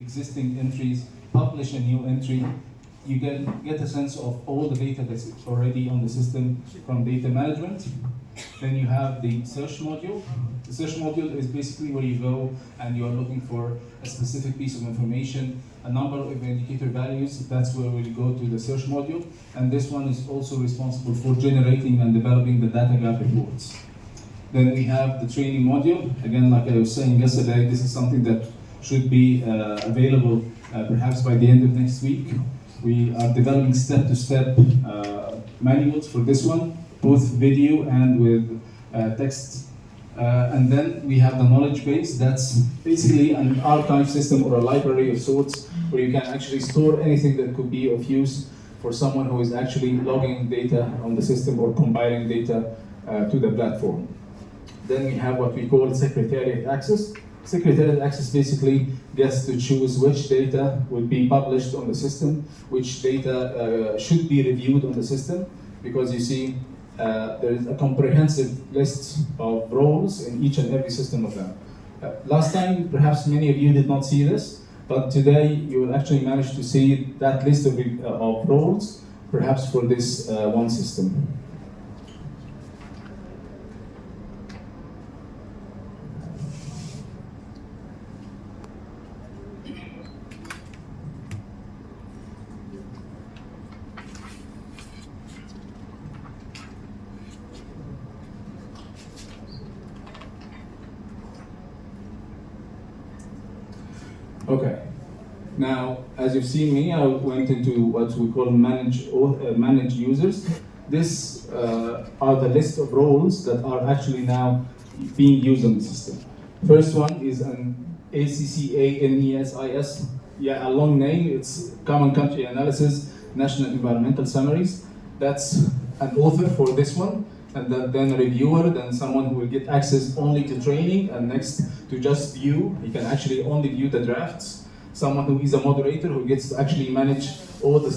existing entries, publish a new entry. You get a sense of all the data that's already on the system from data management. Then you have the search module. The search module is basically where you go and you are looking for a specific piece of information, a number of indicator values. That's where we go to the search module. And this one is also responsible for generating and developing the data gap reports. Then we have the training module. Again, like I was saying yesterday, this is something that should be available perhaps by the end of next week. We are developing step-to-step manuals for this one, both video and with text. And then we have the knowledge base. That's basically an archive system or a library of sorts where you can actually store anything that could be of use for someone who is actually logging data on the system or compiling data to the platform. Then we have what we call secretariat access. Secretariat access basically gets to choose which data will be published on the system, which data should be reviewed on the system, because you see there is a comprehensive list of roles in each and every system of them. Last time, perhaps many of you did not see this, but today you will actually manage to see that list of roles, perhaps for this one system. Okay, now as you've seen me, I went into what we call manage users. This are the list of roles that are actually now being used on the system. First one is an ACCANESIS, yeah, a long name. It's Common Country Analysis, National Environmental Summaries. That's an author for this one, and then a reviewer, then someone who will get access only to training, and next to just view. He can actually only view the drafts. Someone who is a moderator who gets to actually manage all the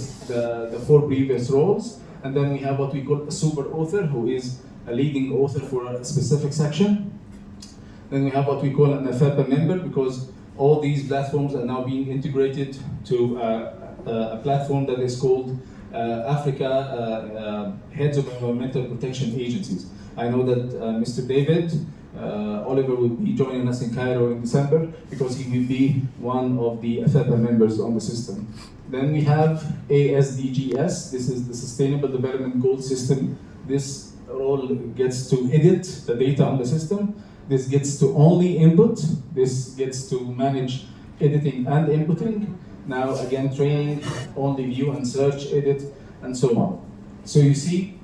4 previous roles. And then we have what we call a super author, who is a leading author for a specific section. Then we have what we call an FAPA member, because all these platforms are now being integrated to a platform that is called Africa Heads of Environmental Protection Agencies. I know that Mr. David Oliver will be joining us in Cairo in December, because he will be one of the FAPA members on the system. Then we have ASDGS. This is the Sustainable Development Goals System. This role gets to edit the data on the system. This gets to only input. This gets to manage editing and inputting. Now again, training, only view and search, edit, and so on. So you see,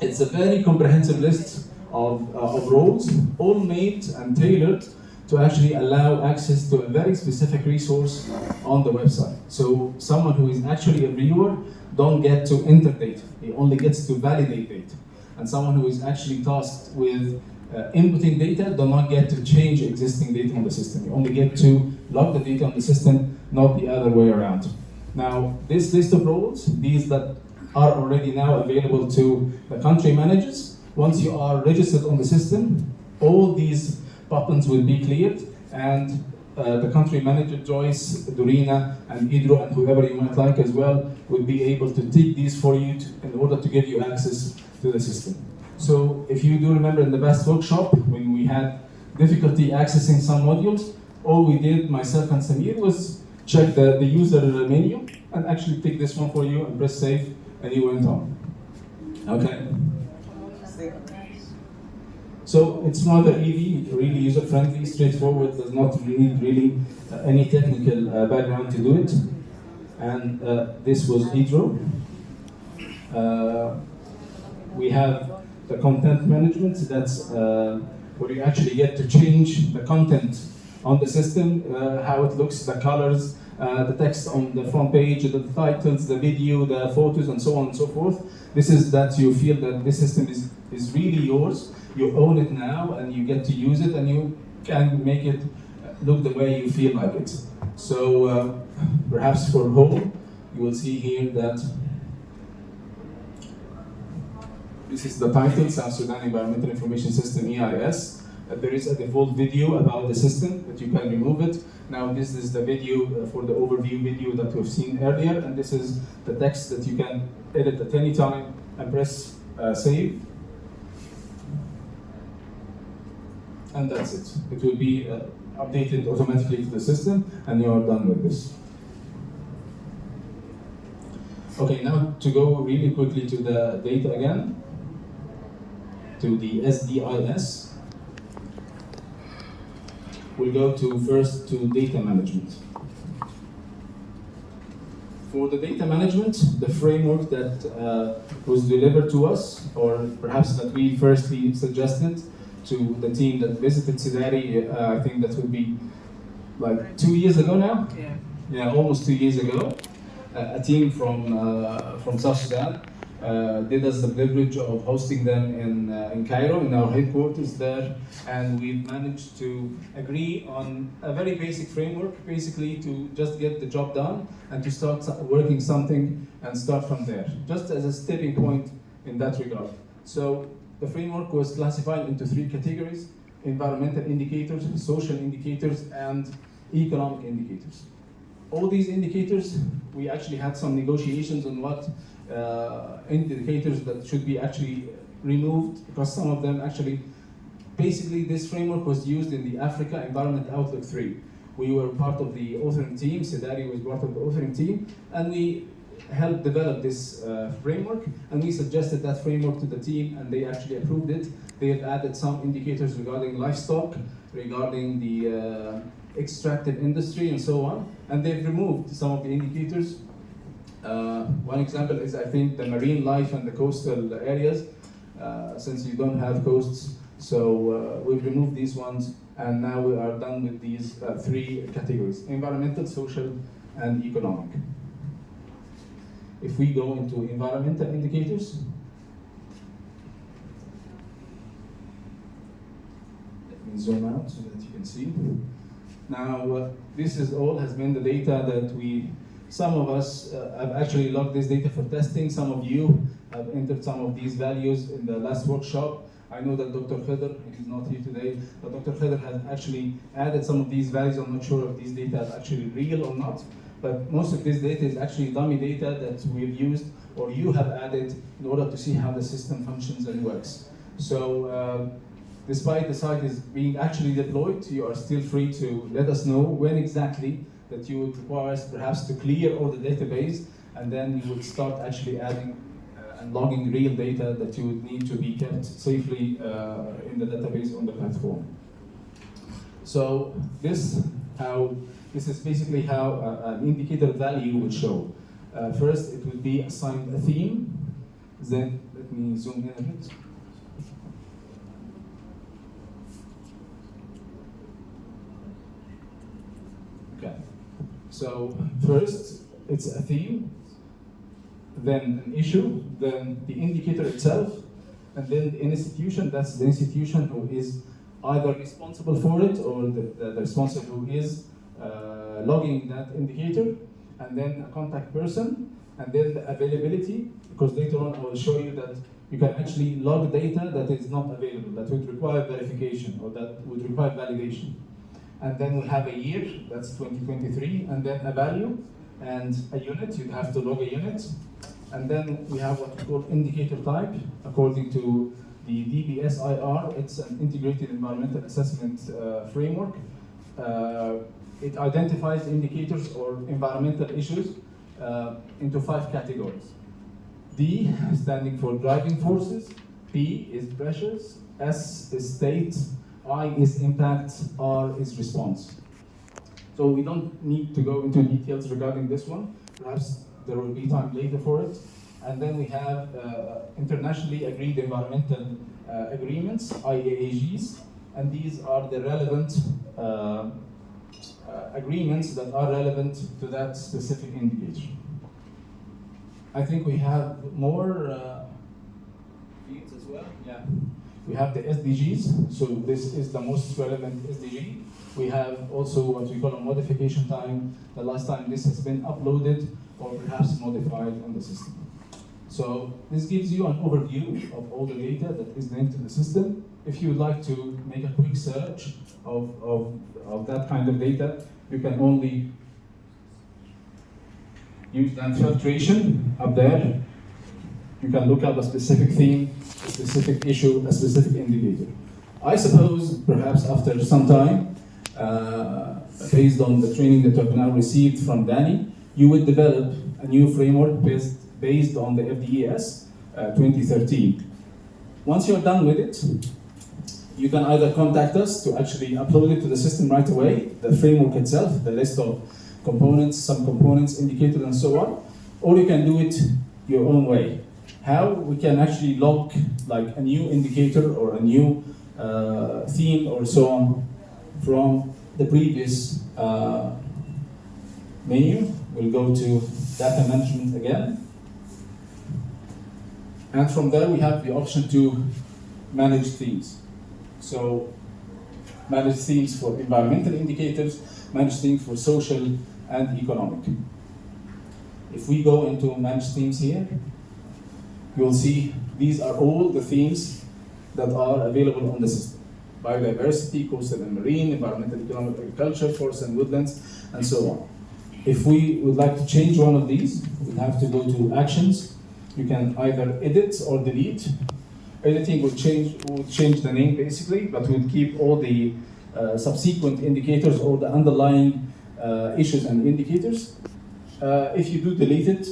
it's a very comprehensive list of roles, all made and tailored to actually allow access to a very specific resource on the website. So someone who is actually a viewer don't get to enter data, he only gets to validate data. And someone who is actually tasked with inputting data do not get to change existing data on the system. You only get to log the data on the system, not the other way around. Now, this list of roles, these that are already now available to the country managers, once you are registered on the system, all these buttons will be cleared, and the country manager, Joyce, Dorina, and Idro, and whoever you might like as well, will be able to take these for you in order to give you access to the system. So if you do remember in the best workshop, when we had difficulty accessing some modules, all we did, myself and Samir, was check the user menu and actually take this one for you and press save, and you went on. Okay. So it's rather easy, really user-friendly, straightforward, does not need really any technical background to do it. And this was Idro. We have the content management. That's where you actually get to change the content on the system, how it looks, the colors, the text on the front page, the titles, the video, the photos, and so on and so forth. This is that you feel that this system is really yours. You own it now, and you get to use it, and you can make it look the way you feel like it. So perhaps for home, you will see here that this is the title, South Sudan Environmental Information System, EIS. There is a default video about the system, but you can remove it. Now this is the video for the overview video that we've seen earlier, and this is the text that you can edit at any time and press save. And that's it. It will be updated automatically to the system, and you are done with this. Okay, now to go really quickly to the data again, to the SDIS. We'll go first to data management. For the data management, the framework that was delivered to us, or perhaps that we firstly suggested to the team that visited CEDARE, I think that would be like 2 years ago now? Yeah, almost 2 years ago. A team from South Sudan did us the privilege of hosting them in Cairo, in our headquarters there, and we've managed to agree on a very basic framework, basically to just get the job done and to start working something and start from there, just as a stepping point in that regard. So the framework was classified into 3 categories: environmental indicators, social indicators, and economic indicators. All these indicators, we actually had some negotiations on what indicators that should be actually removed, because some of them actually, basically this framework was used in the Africa Environment Outlook 3. We were part of the authoring team, CEDARE was part of the authoring team, and we helped develop this framework, and we suggested that framework to the team, and they actually approved it. They have added some indicators regarding livestock, regarding the extractive industry, and so on, and they've removed some of the indicators. One example is, I think, the marine life and the coastal areas, since you don't have coasts. So we've removed these ones, and now we are done with these 3 categories: environmental, social, and economic. If we go into environmental indicators, let me zoom out so that you can see. Now, this has been the data that some of us have actually logged this data for testing. Some of you have entered some of these values in the last workshop. I know that Dr. Kheder, he's not here today, but Dr. Kheder has actually added some of these values. I'm not sure if these data are actually real or not, but most of this data is actually dummy data that we've used or you have added in order to see how the system functions and works. So despite the site is being actually deployed, you are still free to let us know when exactly that you would require us perhaps to clear all the database, and then you would start actually adding and logging real data that you would need to be kept safely in the database on the platform. So this is basically how an indicator value would show. First, it would be assigned a theme. Then, let me zoom in a bit. Okay. So first, it's a theme, then an issue, then the indicator itself, and then the institution. That's the institution who is either responsible for it or the responsible who is logging that indicator, and then a contact person, and then the availability, because later on I will show you that you can actually log data that is not available, that would require verification or that would require validation. And then we have a year, that's 2023, and then a value and a unit. You'd have to log a unit. And then we have what we call indicator type, according to the DBSIR. It's an integrated environmental assessment framework. It identifies indicators or environmental issues into 5 categories. D standing for driving forces, P is pressures, S is state, I is impact, R is response. So we don't need to go into details regarding this one. Perhaps there will be time later for it. And then we have internationally agreed environmental agreements, IAAGs, and these are the relevant agreements that are relevant to that specific indicator. I think we have more fields as well. Yeah. We have the SDGs, so this is the most relevant SDG. We have also what we call a modification time, the last time this has been uploaded or perhaps modified on the system. So this gives you an overview of all the data that is linked to the system. if you would like to make a quick search of that kind of data, you can only use that filtration up there. You can look up a specific theme, a specific issue, a specific indicator. I suppose perhaps after some time, based on the training that you have now received from Danny, you will develop a new framework based on the FDES 2013. Once you're done with it, you can either contact us to actually upload it to the system right away, the framework itself, the list of components, subcomponents, indicators, and so on, or you can do it your own way. How? We can actually log like a new indicator or a new theme or so on from the previous menu. We'll go to data management again. And from there we have the option to manage themes. So manage themes for environmental indicators, manage themes for social and economic. If we go into manage themes here, you'll see these are all the themes that are available on the system. Biodiversity, coastal and marine, environmental, economic, agriculture, forests and woodlands, and so on. If we would like to change one of these, we'll have to go to actions. You can either edit or delete. Editing will change the name basically, but we'll keep all the subsequent indicators or the underlying issues and indicators. If you do delete it,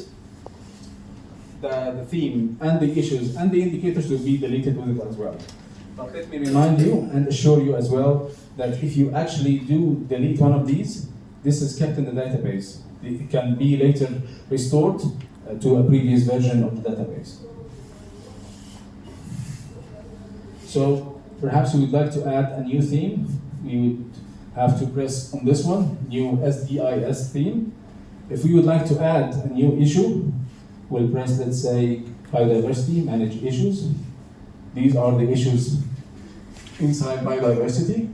the theme and the issues and the indicators will be deleted with it as well. But let me remind you and assure you as well that if you actually do delete one of these, this is kept in the database. It can be later restored to a previous version of the database. So perhaps we would like to add a new theme. We would have to press on this one, new SDIS theme. If we would like to add a new issue, we'll press, let's say, biodiversity, manage issues. These are the issues inside biodiversity.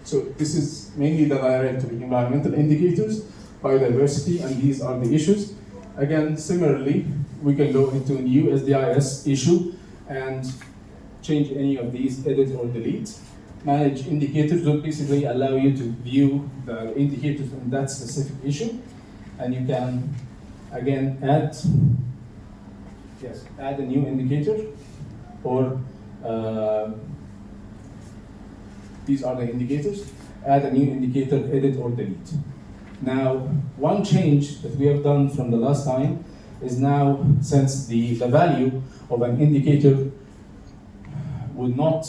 So this is mainly the directory, environmental indicators, biodiversity, and these are the issues. Again, similarly, we can go into a new SDIS issue and change any of these, edit or delete. Manage indicators will basically allow you to view the indicators in that specific issue. And you can, again, add a new indicator, or these are the indicators. Add a new indicator, edit or delete. Now, one change that we have done from the last time is now, since the value of an indicator would not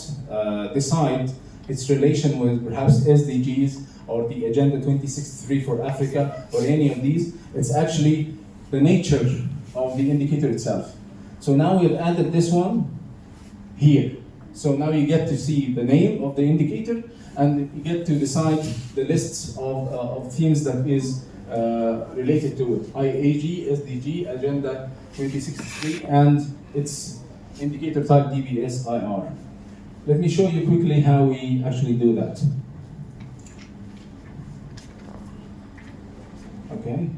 decide its relation with perhaps SDGs or the Agenda 2063 for Africa or any of these, it's actually the nature of the indicator itself. So now we've added this one here. So now you get to see the name of the indicator, and you get to decide the lists of themes that is related to it. IAG, SDG, Agenda 2063, and its indicator type DBS-IR. Let me show you quickly how we actually do that. Okay.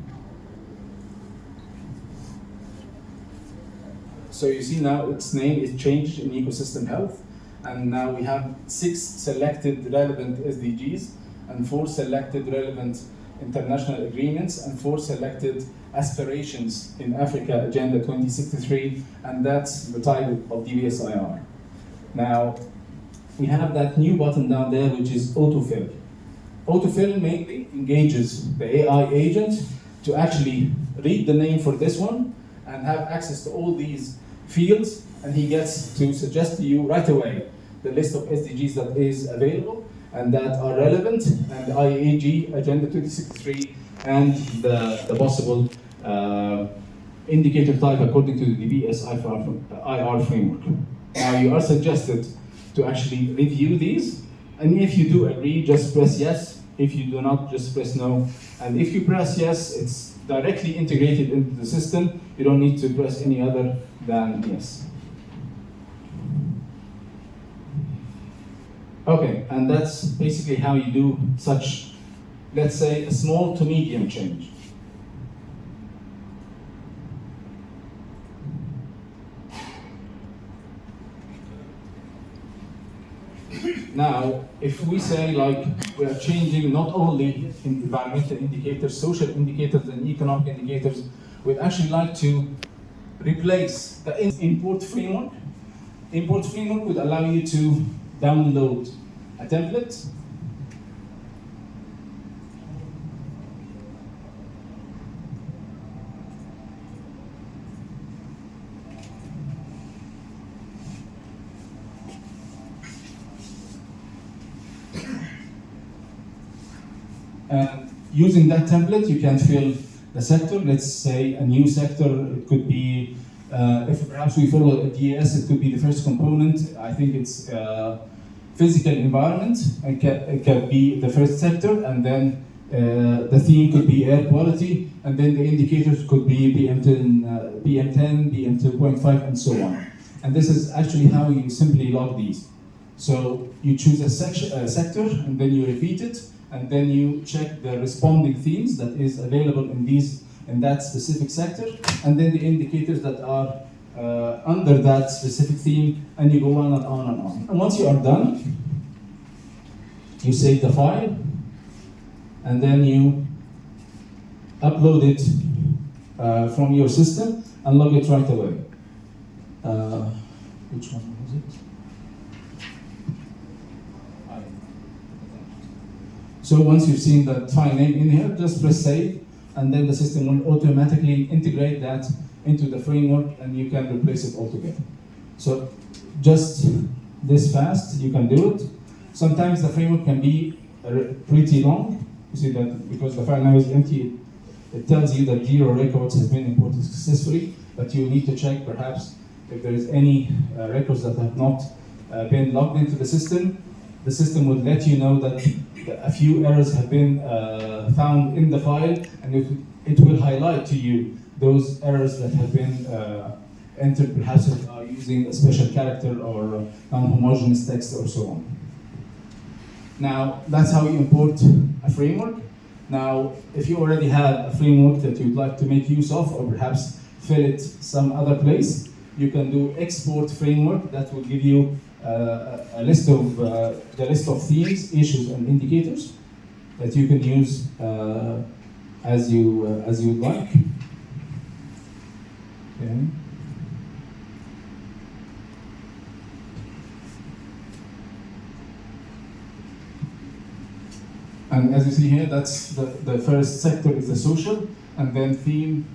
So you see now its name is changed in ecosystem health, and now we have 6 selected relevant SDGs and 4 selected relevant international agreements and 4 selected aspirations in Africa Agenda 2063, and that's the type of DBS-IR. Now, we have that new button down there, which is autofill. Autofill mainly engages the AI agent to actually read the name for this one and have access to all these fields, and he gets to suggest to you right away the list of SDGs that is available and that are relevant, and the IAG Agenda 2063, and the possible indicator type according to the DBS-IR framework. Now you are suggested to actually review these, and if you do agree, just press yes. If you do not, just press no. And if you press yes, it's directly integrated into the system. You don't need to press any other than yes. Okay, and that's basically how you do such, let's say, a small to medium change. Now, if we say like we are changing not only environmental indicators, social indicators, and economic indicators, we'd actually like to replace the import framework. Import framework would allow you to download a template. And using that template, you can fill the sector. Let's say a new sector. It could be, if perhaps we follow a FDES, it could be the first component. I think it's physical environment. It can be the first sector, and then the theme could be air quality, and then the indicators could be PM10, PM2.5, and so on. And this is actually how you simply log these. So you choose a sector, and then you repeat it, and then you check the responding themes that is available in that specific sector, and then the indicators that are under that specific theme, and you go on and on and on. And once you are done, you save the file, and then you upload it from your system and log it right away. Which one was it? So once you've seen that file name in here, just press save, and then the system will automatically integrate that into the framework, and you can replace it altogether. So just this fast, you can do it. Sometimes the framework can be pretty long. You see that because the file now is empty, it tells you that 0 records has been imported successfully, but you need to check perhaps if there is any records that have not been logged into the system. The system would let you know that a few errors have been found in the file, and it will highlight to you those errors that have been entered, perhaps using a special character or non-homogeneous text or so on. Now, that's how you import a framework. Now, if you already have a framework that you'd like to make use of, or perhaps fill it some other place, you can do export framework. That will give you a list of the list of themes, issues, and indicators that you can use as you like. Okay. And as you see here, that's the first sector is the social, and then theme,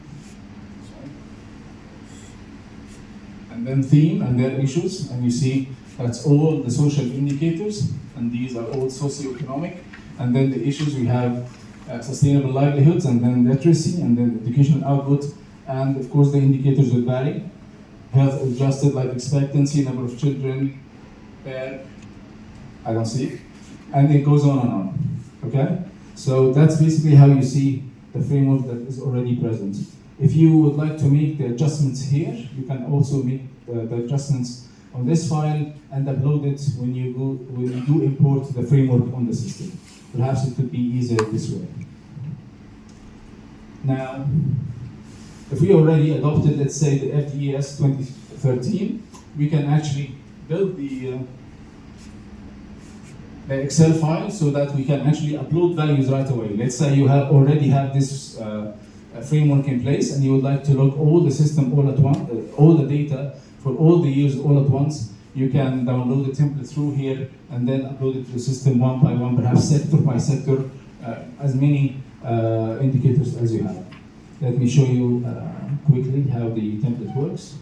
and then theme, and their issues, and you see that's all the social indicators, and these are all socioeconomic, and then the issues we have sustainable livelihoods, and then literacy, and then educational output, and of course the indicators will vary. Health adjusted life expectancy, number of children, I don't see it, and it goes on and on. Okay, so that's basically how you see the framework that is already present. If you would like to make the adjustments here, you can also make the adjustments on this file and upload it when you do import the framework on the system. Perhaps it could be easier this way. Now, if we already adopted, let's say, the FDES 2013, we can actually build the Excel file so that we can actually upload values right away. Let's say you already have this framework in place, and you would like to log all the system all at once, all the data for all the years all at once. You can download the template through here and then upload it to the system one by one, perhaps sector by sector, as many indicators as you have. Let me show you quickly how the template works.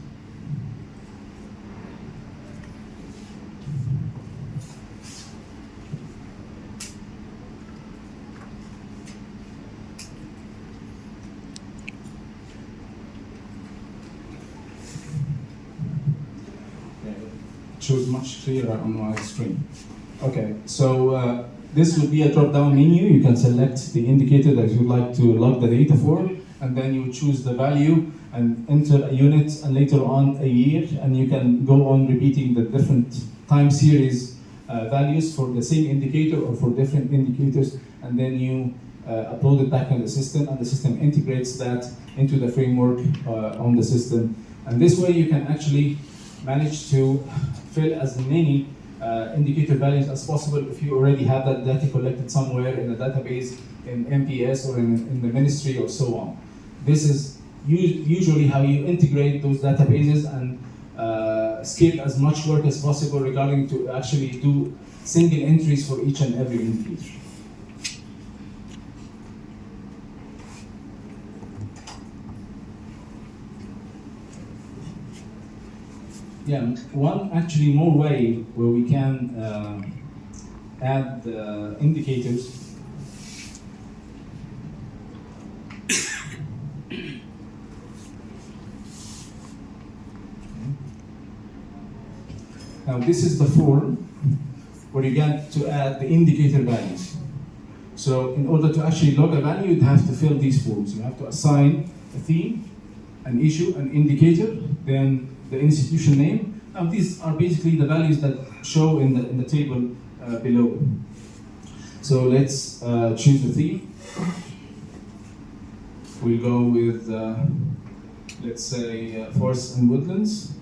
Shows much clearer on my screen. Okay, so this will be a drop-down menu. You can select the indicator that you'd like to log the data for, and then you choose the value and enter a unit, and later on a year, and you can go on repeating the different time series values for the same indicator or for different indicators, and then you upload it back on the system, and the system integrates that into the framework on the system. And this way you can actually manage to fill as many indicator values as possible if you already have that data collected somewhere in a database in MPS or in the ministry or so on. This is usually how you integrate those databases and skip as much work as possible regarding to actually do single entries for each and every indicator. Yeah, one actually more way where we can add indicators. Now this is the form where you get to add the indicator values. So in order to actually log a value, you'd have to fill these forms. You have to assign a theme, an issue, an indicator, then the institution name. Now these are basically the values that show in the table below. So let's choose the theme. We'll go with, let's say, forests and woodlands.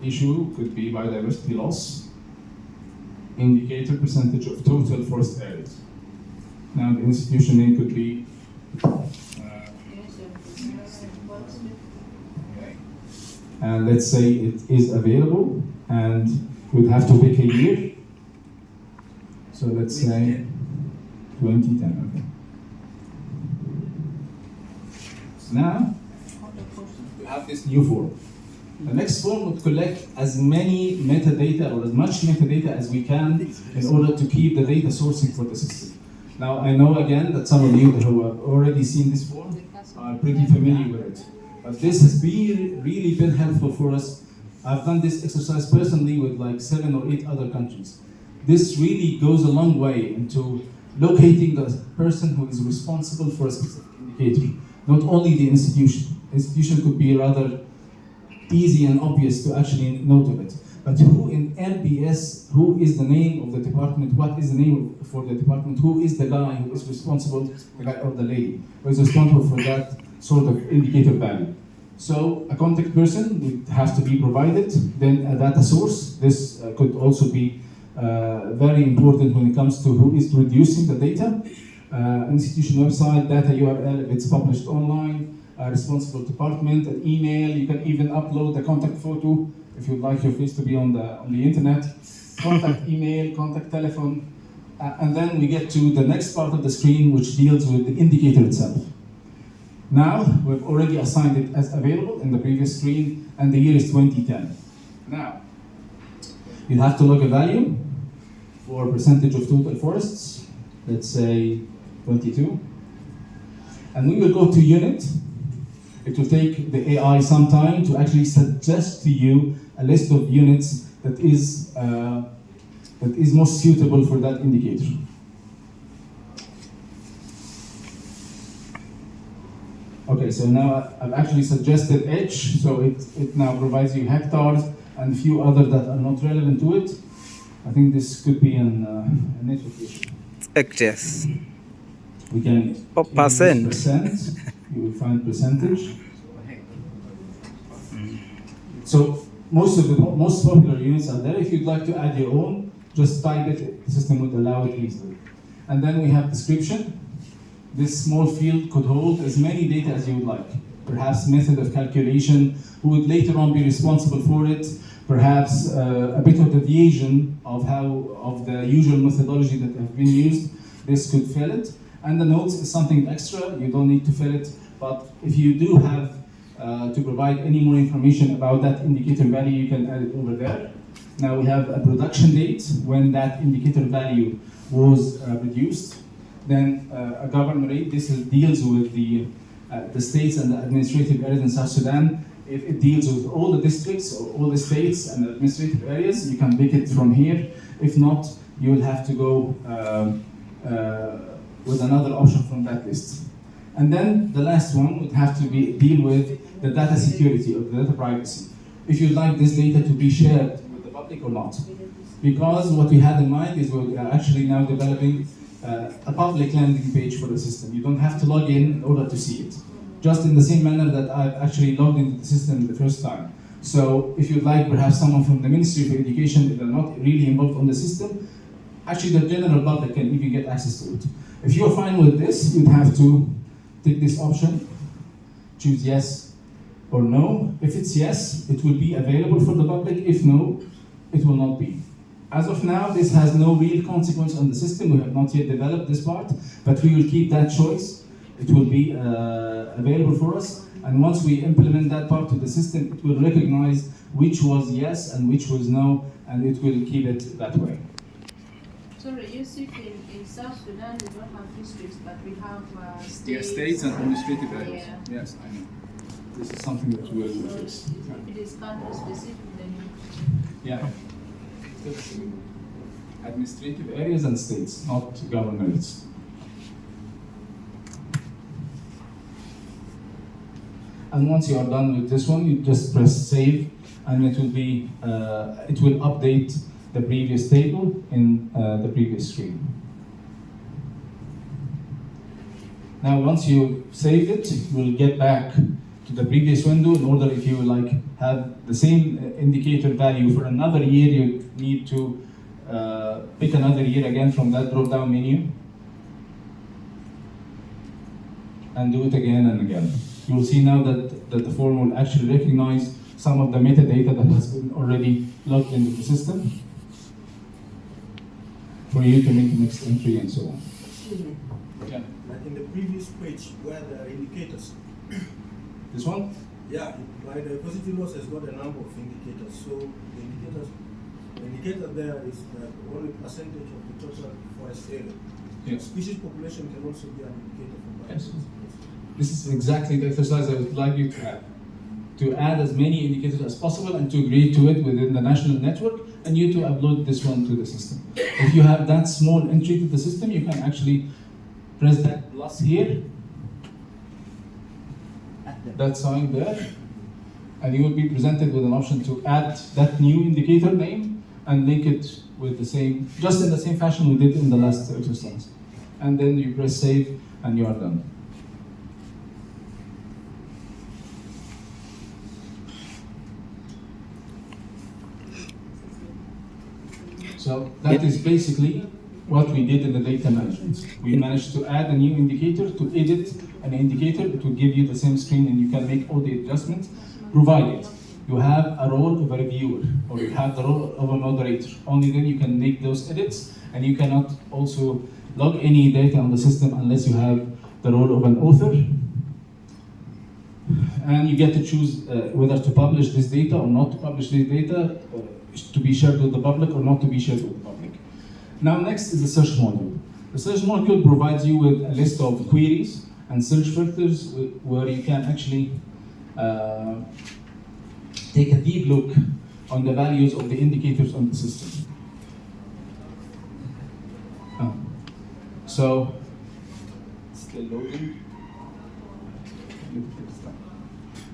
Issue could be biodiversity loss. Indicator percentage of total forest areas. Now the institution name could be and let's say it is available, and we'd have to pick a year. So let's say 2010. Okay. So now we have this new form. The next form would collect as many metadata or as much metadata as we can in order to keep the data sourcing for the system. Now I know again that some of you who have already seen this form are pretty familiar with it. But this has really been helpful for us. I've done this exercise personally with like 7 or 8 other countries. This really goes a long way into locating the person who is responsible for a specific indicator. Not only the institution. Institution could be rather easy and obvious to actually note of it. But who in MPS, who is the name of the department, what is the name for the department, who is the guy who is responsible, the guy or the lady, who is responsible for that sort of indicator value. So a contact person would have to be provided, then a data source. This could also be very important when it comes to who is producing the data. Institution website, data URL if it's published online, a responsible department, an email. You can even upload the contact photo if you'd like your face to be on the internet. Contact email, contact telephone, and then we get to the next part of the screen, which deals with the indicator itself. Now, we've already assigned it as available in the previous screen, and the year is 2010. Now, you'll have to log a value for percentage of total forests, let's say 22. And we will go to unit. It will take the AI some time to actually suggest to you a list of units that is most suitable for that indicator. Okay, so now I've actually suggested H, so it now provides you hectares and a few other that are not relevant to it. I think this could be a network issue. Yes. We can percent. You will find percentage. So most popular units are there. If you'd like to add your own, just type it. The system would allow it easily. And then we have description. This small field could hold as many data as you would like. Perhaps method of calculation, who would later on be responsible for it. Perhaps a bit of deviation of the usual methodology that have been used. This could fill it. And the notes is something extra. You don't need to fill it. But if you do have to provide any more information about that indicator value, you can add it over there. Now we have a production date when that indicator value was produced. Then a governorate. This deals with the states and the administrative areas in South Sudan. If it deals with all the districts or all the states and administrative areas, you can pick it from here. If not, you will have to go with another option from that list. And then the last one would have to deal with the data security or the data privacy. If you'd like this data to be shared with the public or not. Because what we had in mind is we're actually now developing a public landing page for the system. You don't have to log in order to see it. Just in the same manner that I've actually logged into the system the first time. So if you'd like perhaps someone from the Ministry of Education, if they're not really involved on the system, actually the general public can even get access to it. If you're fine with this, you'd have to take this option, choose yes or no. If it's yes, it will be available for the public. If no, it will not be. As of now, this has no real consequence on the system. We have not yet developed this part, but we will keep that choice. It will be available for us. And once we implement that part of the system, it will recognize which was yes and which was no, and it will keep it that way. Sorry, Yusuf, in South Sudan we don't have districts, but we have states. Yeah, states and administrative areas. Yeah. Yes, I know. This is something that we will fix. If it is country specific, then Yeah. Administrative areas and states, not governorates. And once you are done with this one, you just press save, and it will be it will update the previous table in the previous screen. Now, once you save it, you will get back to the previous window. In order, if you like have the same indicator value for another year, you need to pick another year again from that drop-down menu, and do it again and again. You will see now that the form will actually recognize some of the metadata that has been already logged into the system for you to make the next entry and so on. Excuse me. Yeah. Like in the previous page where the indicators. This one? Yeah, my diversity loss has got a number of indicators. So the indicator there is like only percentage of the total forest area. Yes. Species population can also be an indicator for Yes. biodiversity. This is exactly the exercise I would like you to have. To add as many indicators as possible and to agree to it within the national network, and you to upload this one to the system. If you have that small entry to the system, you can actually press that plus here, that sign there, and you will be presented with an option to add that new indicator name and link it with the same, just in the same fashion we did in the last exercise. And then you press save and you are done. So that is basically what we did in the data management. We managed to add a new indicator, to edit an indicator. It will give you the same screen and you can make all the adjustments, provided you have a role of a reviewer or you have the role of a moderator. Only then you can make those edits, and you cannot also log any data on the system unless you have the role of an author. And you get to choose whether to publish this data or not to publish this data, to be shared with the public or not to be shared with the public. Now next is the search module. The search module provides you with a list of queries and search filters where you can actually take a deep look on the values of the indicators on the system. So, still loading.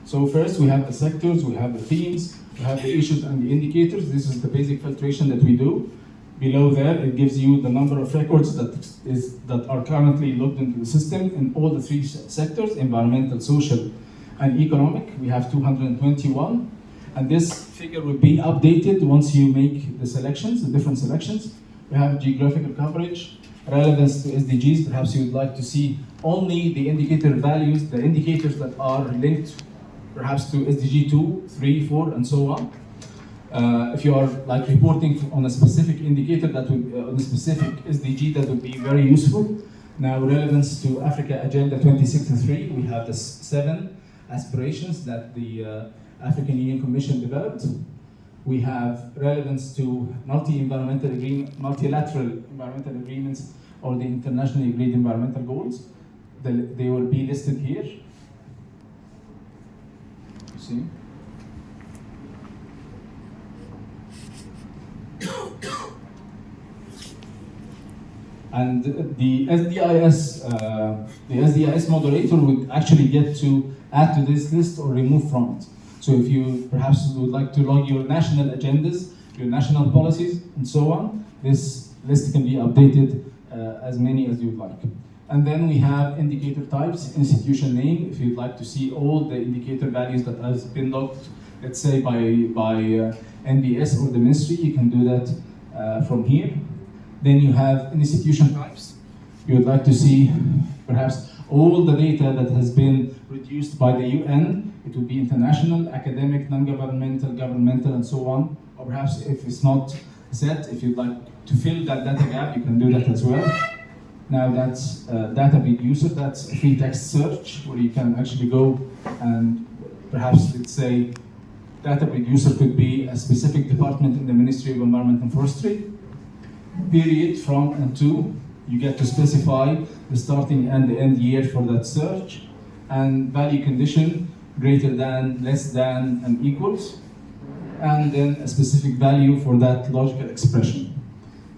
So first we have the sectors, we have the themes, we have the issues and the indicators. This is the basic filtration that we do. Below there, it gives you the number of records that are currently logged into the system in all the three sectors: environmental, social, and economic. We have 221, and this figure will be updated once you make the selections, the different selections. We have geographical coverage, relevance to SDGs. Perhaps you would like to see only the indicator values, the indicators that are linked perhaps to SDG 2, 3, 4, and so on. If you are like reporting on a specific indicator that would, on a specific SDG, that would be very useful. Now, relevance to Africa Agenda 2063, we have the 7 aspirations that the African Union Commission developed. We have relevance to multilateral environmental agreements or the internationally agreed environmental goals. They will be listed here. You see? And the SDIS moderator would actually get to add to this list or remove from it. So if you perhaps would like to log your national agendas, your national policies, and so on, this list can be updated as many as you'd like. And then we have indicator types, institution name, if you'd like to see all the indicator values that has been logged let's say by NBS or the ministry, you can do that from here. Then you have institution types. You would like to see perhaps all the data that has been produced by the UN. It would be international, academic, non-governmental, governmental, and so on. Or perhaps if it's not set, if you'd like to fill that data gap, you can do that as well. Now that's data reducer, that's a free text search, where you can actually go and perhaps, let's say, data producer could be a specific department in the Ministry of Environment and Forestry. Period, from and to. You get to specify the starting and the end year for that search. And value condition, greater than, less than, and equals. And then a specific value for that logical expression.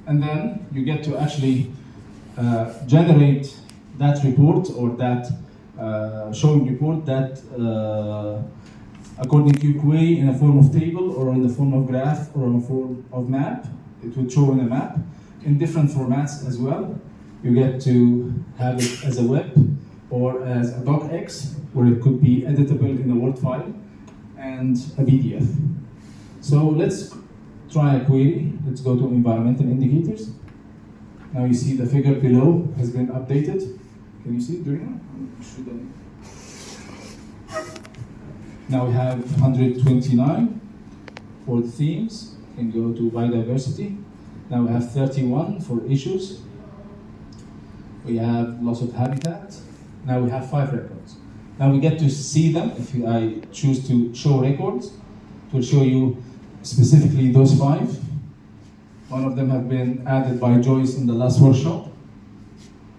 And then you get to actually generate that report or that showing report that according to QA in a form of table or in the form of graph or in a form of map. It would show in a map in different formats as well. You get to have it as a web or as a docx, where it could be editable in a Word file, and a PDF. So let's try a query. Let's go to environmental indicators. Now you see the figure below has been updated. Can you see it, Dorina? Now we have 129 for the themes. You can go to biodiversity. Now we have 31 for issues. We have loss of habitat. Now we have 5 records. Now we get to see them. If I choose to show records, it will show you specifically those 5. One of them have been added by Joyce in the last workshop.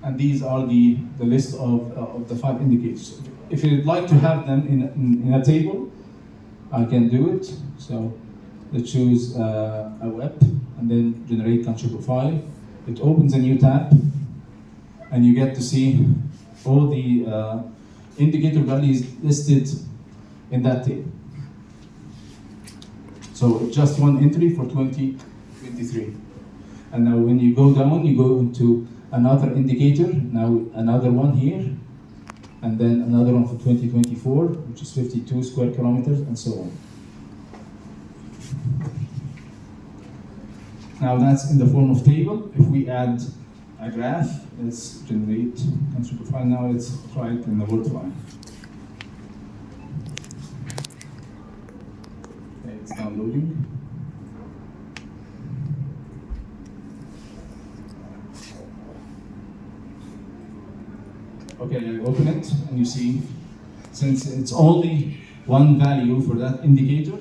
And these are the list of the 5 indicators. If you'd like to have them in a table, I can do it. So let's choose a web and then generate country profile. It opens a new tab and you get to see all the indicator values listed in that table. So just one entry for 2023. And now when you go down, you go into another indicator, now another one here, and then another one for 2024, which is 52 square kilometers, and so on. Now that's in the form of table. If we add a graph, let's generate country profile. Now let's try it in the Word file. Okay, it's downloading. Okay, I open it, and you see, since it's only one value for that indicator,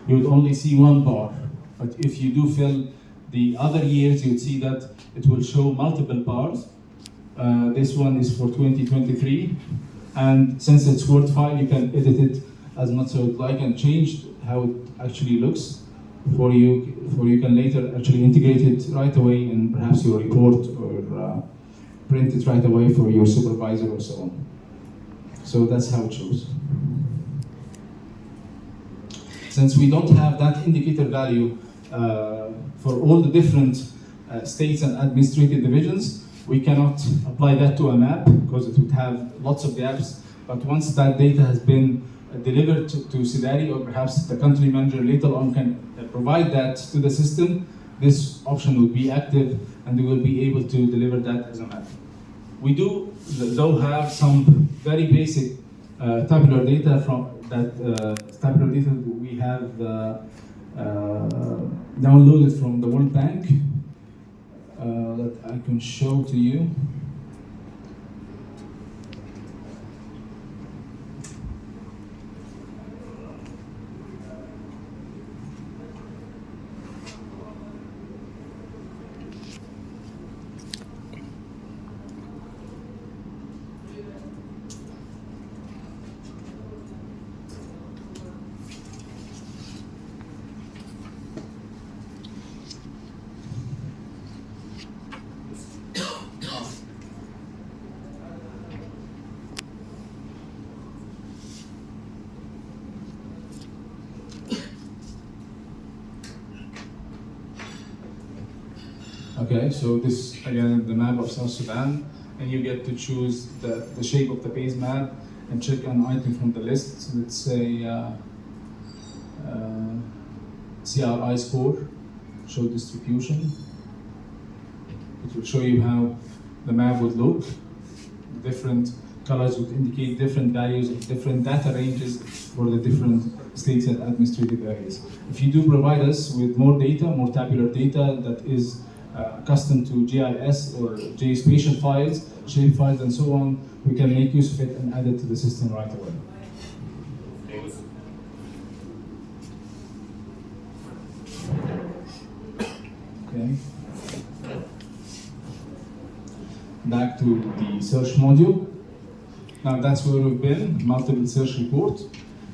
you would only see one bar. But if you do fill the other years, you would see that it will show multiple bars. This one is for 2023, and since it's Word file, you can edit it as much as you'd like and change how it actually looks for you can later actually integrate it right away in perhaps your report or print it right away for your supervisor or so on. So that's how it shows. Since we don't have that indicator value for all the different states and administrative divisions, we cannot apply that to a map because it would have lots of gaps. But once that data has been delivered to CEDARE, or perhaps the country manager later on can provide that to the system, this option will be active and we will be able to deliver that as a map. We do, though, have some very basic tabular data from that tabular data we have downloaded from the World Bank that I can show to you. Okay, so this again the map of South Sudan, and you get to choose the shape of the base map and check an item from the list. So let's say CRI score, show distribution. It will show you how the map would look. Different colors would indicate different values of different data ranges for the different states and administrative areas. If you do provide us with more data, more tabular data that is accustomed to GIS or geospatial files, shape files, and so on, we can make use of it and add it to the system right away. Okay. Back to the search module. Now that's where we've been, multiple search report.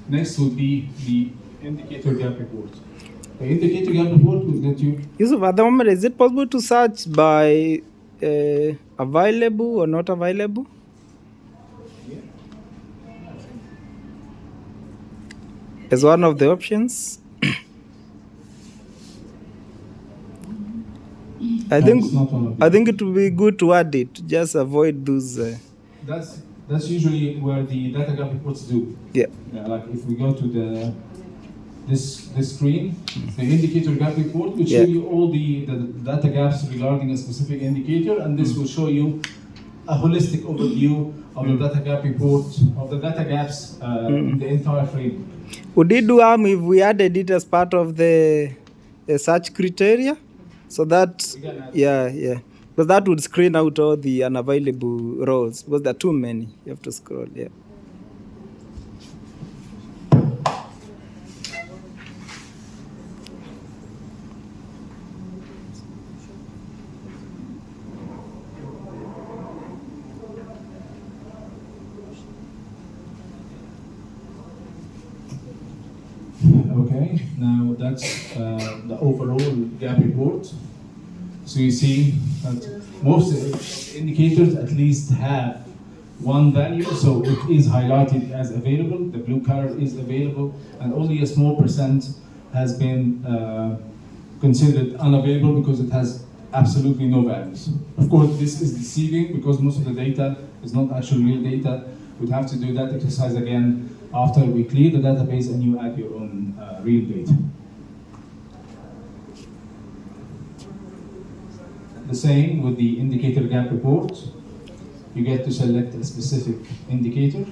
Next would be the indicator gap report. The indicator gap report will let you... Yusuf, at the moment, is it possible to search by available or not available? Yeah. As one of the options? I think it would be good to add it, to just avoid those. That's usually where the data gap reports do. Yeah. Like if we go to this screen, the indicator gap report will show you all the data gaps regarding a specific indicator, and this will show you a holistic overview of the data gap report, of the data gaps in the entire frame. Would it do harm if we added it as part of the search criteria? So that, because that would screen out all the unavailable roles, because there are too many. You have to scroll, yeah. Okay, now that's the overall gap report. So you see that most indicators at least have one value, so it is highlighted as available, the blue color is available, and only a small percent has been considered unavailable because it has absolutely no values. Of course, this is deceiving because most of the data is not actually real data. We'd have to do that exercise again after we clear the database and you add your own real data. The same with the indicator gap report. You get to select a specific indicator.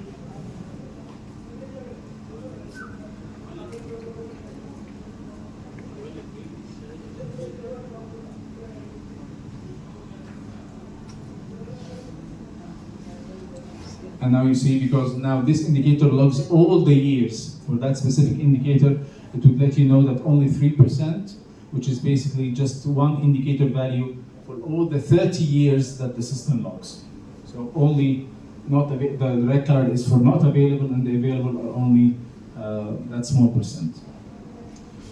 And now you see, because now this indicator logs all the years for that specific indicator, it would let you know that only 3%, which is basically just one indicator value for all the 30 years that the system logs. So only the red card is for not available, and the available are only that small percent.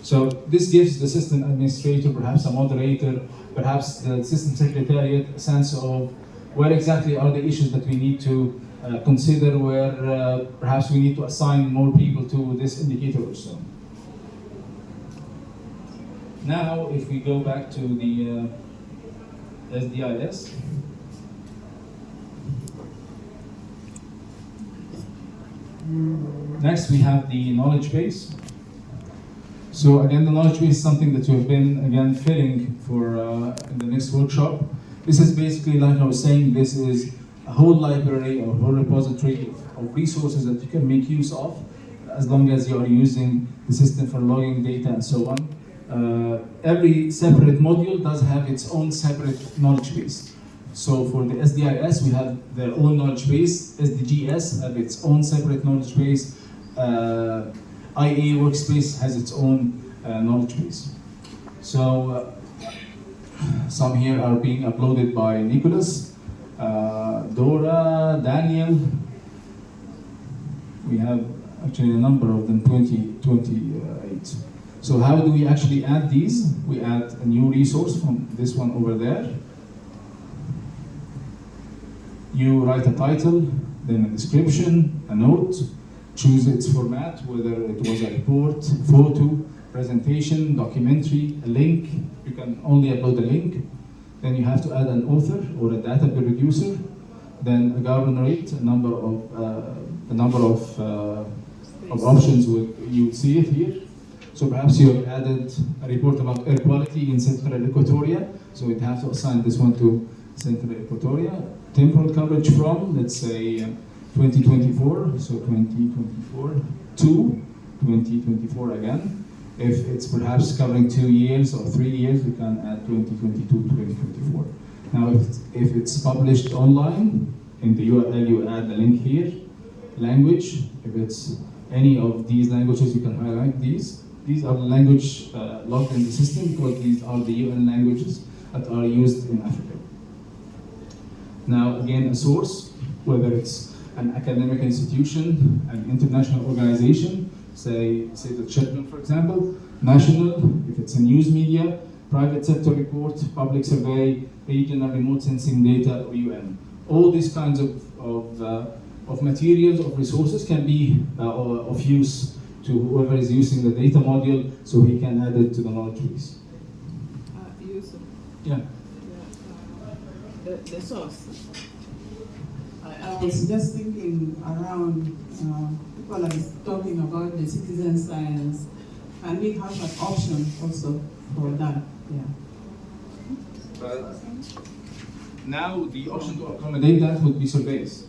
So this gives the system administrator, perhaps a moderator, perhaps the system secretariat, a sense of where exactly are the issues that we need to consider, where perhaps we need to assign more people to this indicator or so. Now, if we go back to the SDIS, next we have the knowledge base. So again, the knowledge base is something that we have been again filling for in the next workshop. This is basically, like I was saying, this is a whole library or whole repository of resources that you can make use of as long as you are using the system for logging data and so on. Every separate module does have its own separate knowledge base. So for the SDIS, we have their own knowledge base. SDGS have its own separate knowledge base. IA Workspace has its own knowledge base. So some here are being uploaded by Nicholas, Dora, Daniel. We have actually a number of them, 28. So how do we actually add these? We add a new resource from this one over there. You write a title, then a description, a note, choose its format, whether it was a report, photo, presentation, documentary, a link. You can only upload a link. Then you have to add an author or a data producer, then a governorate, a number of options. You see it here. So perhaps you have added a report about air quality in Central Equatoria, so we'd have to assign this one to Central Equatoria. Temporal coverage from, let's say, 2024, so 2024 to 2024 again. If it's perhaps covering 2 years or 3 years, we can add 2022 to 2024. Now, if it's published online, in the URL you add the link here. Language, if it's any of these languages, you can highlight these. These are the language logged in the system because these are the UN languages that are used in Africa. Now, again, a source, whether it's an academic institution, an international organization, say the Children, for example, national, if it's a news media, private sector report, public survey, regional remote sensing data, or UN. All these kinds of materials, of resources can be of use to whoever is using the data module, so he can add it to the knowledge base. Yusuf, Yeah. the source. I was just thinking around, people are talking about the citizen science, and we have an option also for that. Yeah. Now the option to accommodate that would be surveys,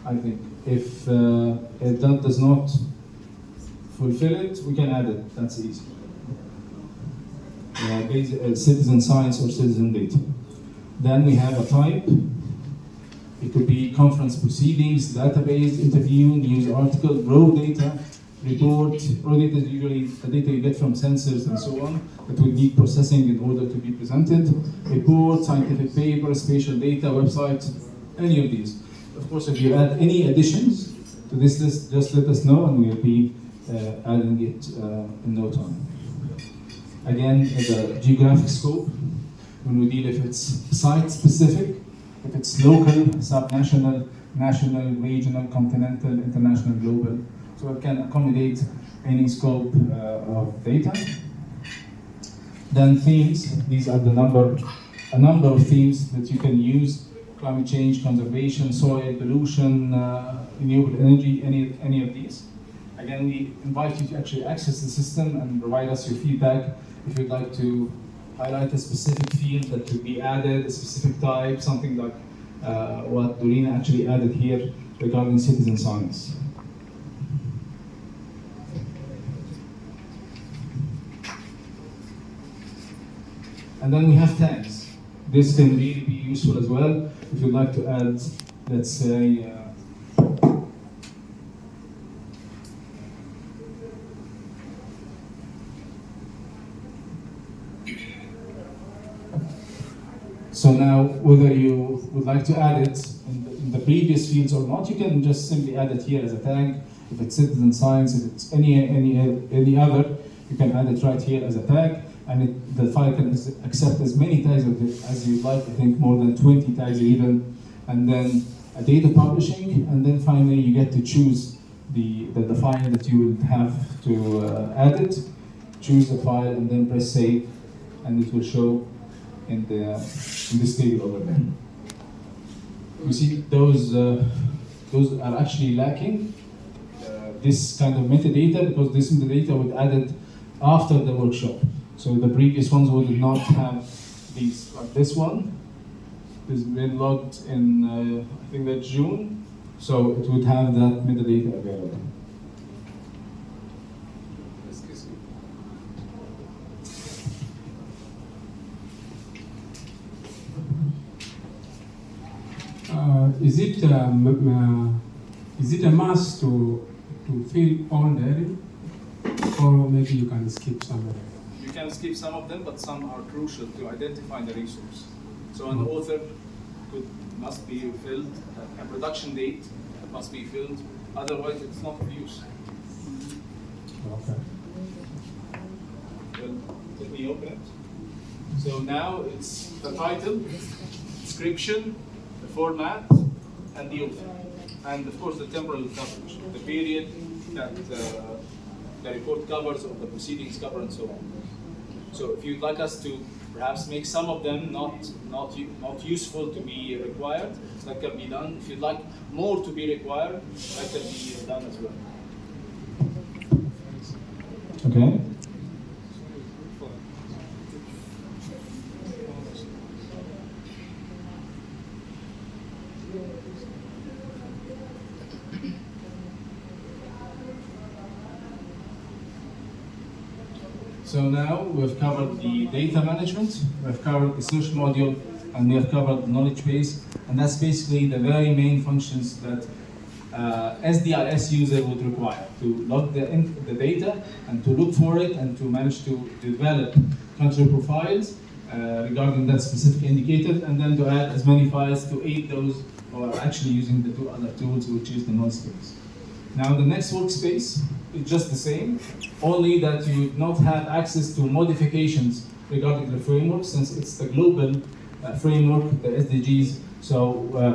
I think. If that does not fulfill it, we can add it. That's easy. Citizen science or citizen data. Then we have a type. It could be conference proceedings, database, interview, news article, raw data, report. Raw data is usually the data you get from sensors and so on that would need processing in order to be presented. Report, scientific paper, spatial data, website, any of these. Of course, if you add any additions to this list, just let us know and we'll be adding it in no time. Again, the geographic scope, when we deal if it's site-specific, if it's local, subnational, national, regional, continental, international, global. So it can accommodate any scope of data. Then themes, these are a number of themes that you can use: climate change, conservation, soil, pollution, renewable energy, any of these. Again, we invite you to actually access the system and provide us your feedback if you'd like to highlight a specific field that could be added, a specific type, something like what Dorina actually added here regarding citizen science. And then we have tags. This can really be useful as well if you'd like to add, let's say, so now, whether you would like to add it in the previous fields or not, you can just simply add it here as a tag. If it's citizen science, if it's any other, you can add it right here as a tag, and the file can accept as many tags as you'd like. I think more than 20 tags even, and then a data publishing, and then finally you get to choose the file that you would have to add it. Choose the file, and then press save, and it will show in this table over there. You see, those are actually lacking this kind of metadata, because this metadata would add it after the workshop. So the previous ones would not have these. Like this one has been logged in, I think that's June, so it would have that metadata available. Is it a must to fill all the area, or maybe you can skip some of them? You can skip some of them, but some are crucial to identify the resource. So an author must be filled, a production date must be filled, otherwise it's not of use. Okay. Well, let me open it. So now it's the title, description, the format, and the author. And of course the temporal coverage, the period that the report covers or the proceedings cover and so on. So if you'd like us to perhaps make some of them not useful to be required, that can be done. If you'd like more to be required, that can be done as well. Okay. So now we've covered the data management, we've covered the search module, and we have covered the knowledge base, and that's basically the very main functions that SDIS user would require to log the data and to look for it and to manage to develop country profiles regarding that specific indicator, and then to add as many files to aid those who are actually using the two other tools, which is the knowledge base. Now the next workspace is just the same, only that you would not have access to modifications regarding the framework, since it's the global framework, the SDGs, so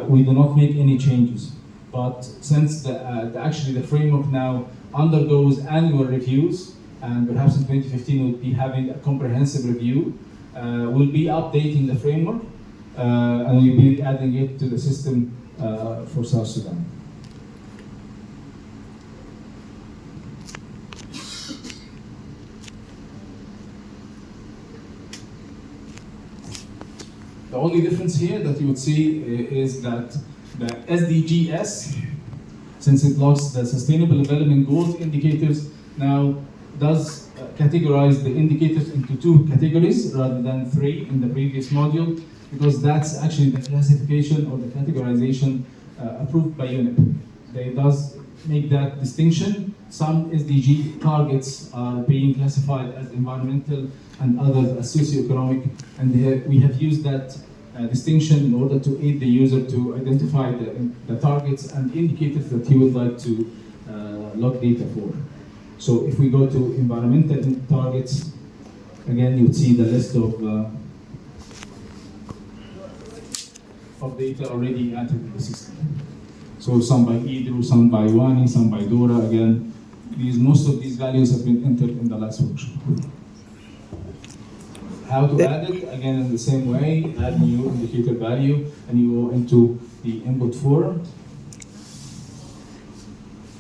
we do not make any changes. But since actually the framework now undergoes annual reviews, and perhaps in 2015 we'll be having a comprehensive review, we'll be updating the framework, and we'll be adding it to the system for South Sudan. The only difference here that you would see is that the SDGs, since it logs the Sustainable Development Goals indicators, now does categorize the indicators into 2 categories rather than 3 in the previous module, because that's actually the classification or the categorization approved by UNEP. They does make that distinction. Some SDG targets are being classified as environmental and others as socioeconomic, and we have used that distinction in order to aid the user to identify the targets and indicators that he would like to log data for. So if we go to environmental targets, again you would see the list of data already entered in the system. So some by EDRU, some by WANI, some by DORA. Again, most of these values have been entered in the last workshop. How to add it? Again, in the same way, add new indicator value, and you go into the input form.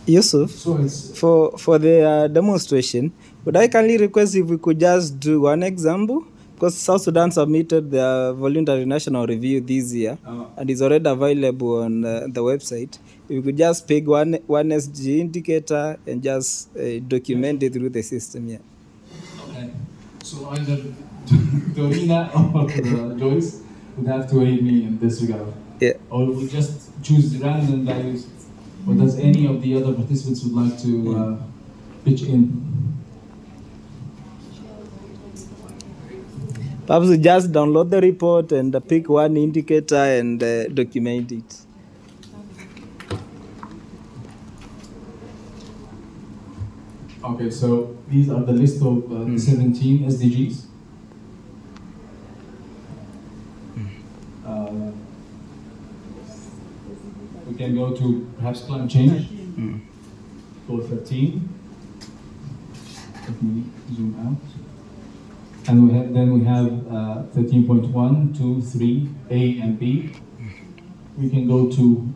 Yusuf, So it's for the demonstration, would I kindly request if we could just do one example? Because South Sudan submitted their voluntary national review this year, and is already available on the website. If we could just pick one SG indicator and just document it through the system, yeah. okay. So either Dorina or Joyce would have to aid me in this regard. Yeah. Or we just choose random values, or does any of the other participants would like to pitch in? Perhaps we just download the report and pick one indicator and document it. Okay, so these are the list of 17 SDGs. We can go to perhaps climate change. Go 13. Let me zoom out. And then we have 13.1, 2, 3, A and B. We can go to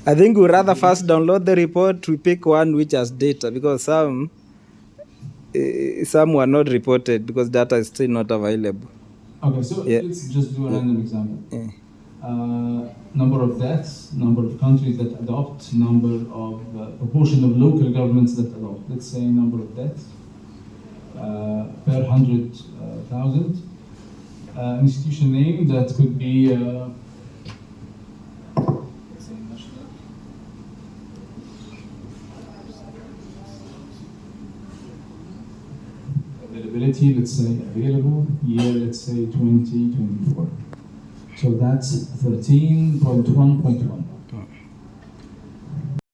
I think we'd rather first download the report, we pick one which has data, because some were not reported because data is still not available. okay, so let's just do a random example. Number of deaths, number of countries that adopt, number of proportion of local governments that adopt. Let's say number of deaths per 100,000. Institution name that could be availability, let's say available, year, let's say 2024. So that's 13.1.1.